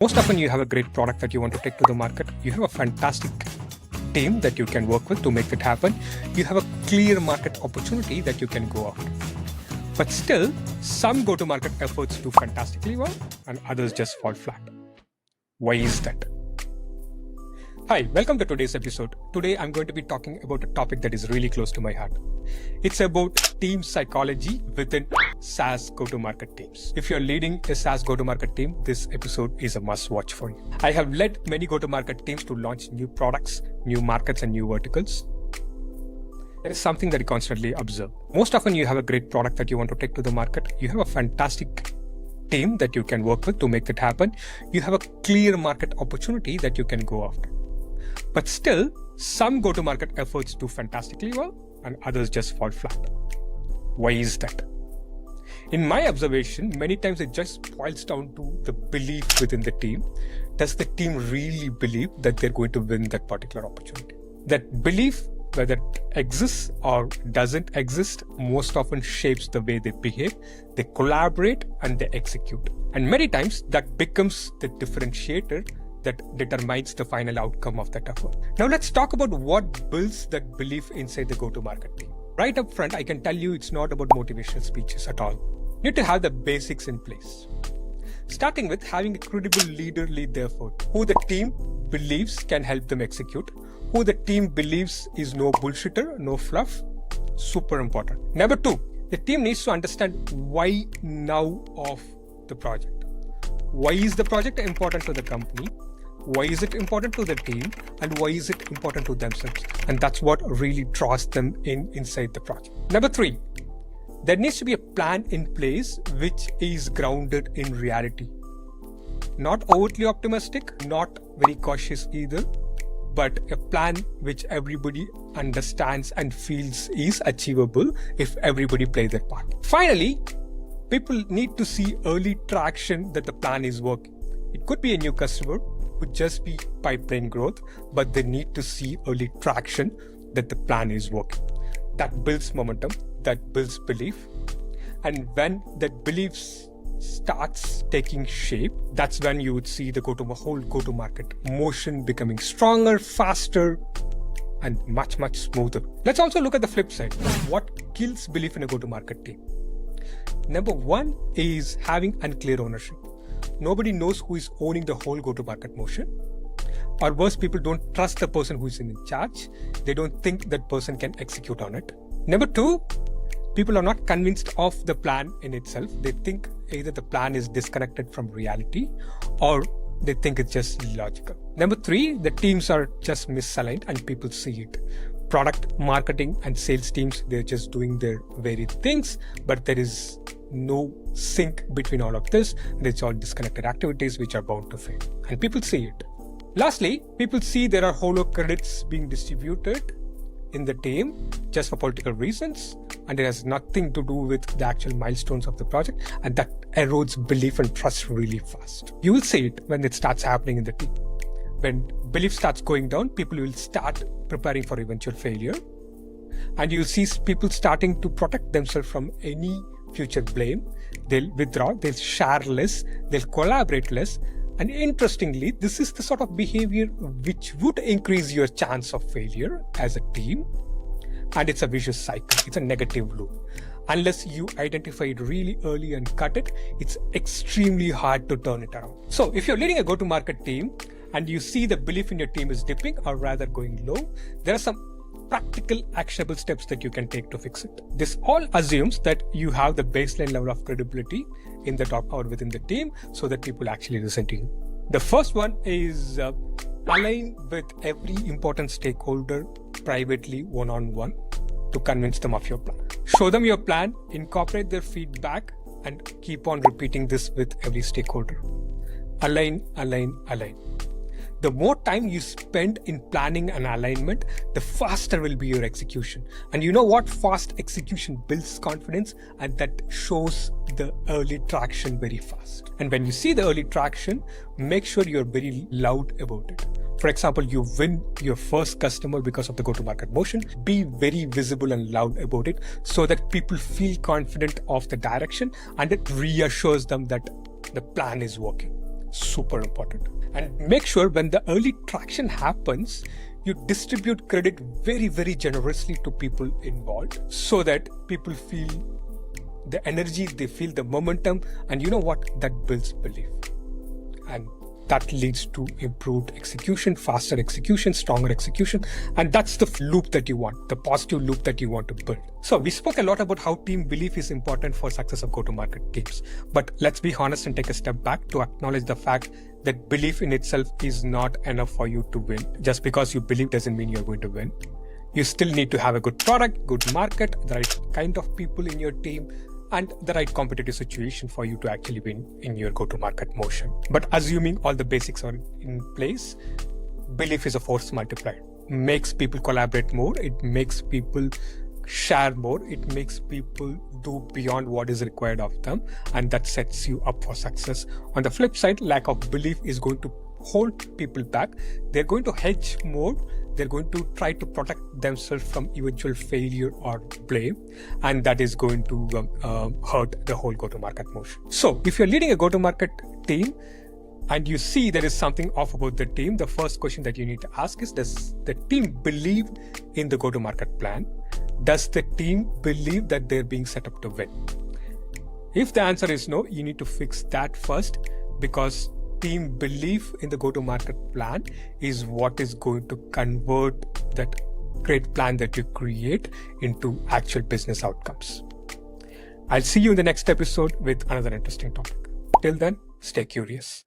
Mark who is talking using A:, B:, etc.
A: Most often you have a great product that you want to take to the market. You have a fantastic team that you can work with to make it happen. You have a clear market opportunity that you can go after. But still, some go-to-market efforts do fantastically well and others just fall flat. Why is that? Hi, welcome to today's episode. Today I'm going to be talking about a topic that is really close to my heart. It's about team psychology within SaaS go-to-market teams. If you're leading a SaaS go-to-market team, this episode is a must-watch for you. I have led many go-to-market teams to launch new products, new markets, and new verticals. There is something that I constantly observe. Most often you have a great product that you want to take to the market. You have a fantastic team that you can work with to make it happen. You have a clear market opportunity that you can go after. But still, some go-to-market efforts do fantastically well and others just fall flat. Why is that? In my observation, many times it just boils down to the belief within the team. Does the team really believe that they're going to win that particular opportunity? That belief, whether it exists or doesn't exist, most often shapes the way they behave, they collaborate, and they execute. And many times that becomes the differentiator that determines the final outcome of that effort. Now let's talk about what builds that belief inside the go-to-market team. Right up front, I can tell you it's not about motivational speeches at all. You need to have the basics in place. Starting with having a credible leader lead the effort, who the team believes can help them execute, who the team believes is no bullshitter, no fluff, super important. Number two, the team needs to understand why now of the project. Why is the project important to the company? Why is it important to the team? And why is it important to themselves? And that's what really draws them inside the project. Number three, there needs to be a plan in place which is grounded in reality. Not overtly optimistic, not very cautious either, but a plan which everybody understands and feels is achievable if everybody plays their part. Finally, people need to see early traction that the plan is working. It could be a new customer, could just be pipeline growth, but they need to see early traction that the plan is working. That builds momentum, that builds belief. And when that belief starts taking shape, that's when you would see the whole go-to-market motion becoming stronger, faster, and much, much smoother. Let's also look at the flip side. What kills belief in a go-to-market team? Number one is having unclear ownership. Nobody knows who is owning the whole go-to-market motion. Or worse, people don't trust the person who is in charge. They don't think that person can execute on it. Number two, people are not convinced of the plan in itself. They think either the plan is disconnected from reality or they think it's just illogical. Number three, the teams are just misaligned and people see it. Product, marketing, and sales teams, they're just doing their varied things, but there is no sync between all of this. It's all disconnected activities which are bound to fail. And people see it. Lastly, people see there are hollow credits being distributed in the team just for political reasons, and it has nothing to do with the actual milestones of the project, and that erodes belief and trust really fast. You will see it when it starts happening in the team. When belief starts going down, people will start preparing for eventual failure, and you'll see people starting to protect themselves from any future blame. They'll withdraw, they'll share less, they'll collaborate less. And interestingly, this is the sort of behavior which would increase your chance of failure as a team. And it's a vicious cycle. It's a negative loop. Unless you identify it really early and cut it, it's extremely hard to turn it around. So if you're leading a go-to-market team and you see the belief in your team is dipping or rather going low, there are some practical actionable steps that you can take to fix it. This all assumes that you have the baseline level of credibility in the top or within the team so that people actually listen to you. The first one is align with every important stakeholder privately one-on-one to convince them of your plan. Show them your plan, incorporate their feedback, and keep on repeating this with every stakeholder. Align, align, align. The more time you spend in planning and alignment, the faster will be your execution. And you know what? Fast execution builds confidence, and that shows the early traction very fast. And when you see the early traction, make sure you're very loud about it. For example, you win your first customer because of the go-to-market motion. Be very visible and loud about it so that people feel confident of the direction and it reassures them that the plan is working. super important. And make sure when the early traction happens, you distribute credit very, very generously to people involved so that people feel the energy, they feel the momentum, and you know what? That builds belief. And that leads to improved execution, faster execution, stronger execution. And that's the loop that you want, the positive loop that you want to build. So we spoke a lot about how team belief is important for success of go-to-market teams. But let's be honest and take a step back to acknowledge the fact that belief in itself is not enough for you to win. Just because you believe doesn't mean you're going to win. You still need to have a good product, good market, the right kind of people in your team, and the right competitive situation for you to actually win in your go-to-market motion. But assuming all the basics are in place, belief is a force multiplier. Makes people collaborate more, it makes people share more, it makes people do beyond what is required of them, and that sets you up for success. On the flip side, lack of belief is going to hold people back. They're going to hedge more. They're going to try to protect themselves from eventual failure or blame, and that is going to hurt the whole go-to-market motion. So if you're leading a go-to-market team and you see there is something off about the team, the first question that you need to ask is, does the team believe in the go-to-market plan? Does the team believe that they're being set up to win? If the answer is no, you need to fix that first, because team belief in the go-to-market plan is what is going to convert that great plan that you create into actual business outcomes. I'll see you in the next episode with another interesting topic. Till then, stay curious.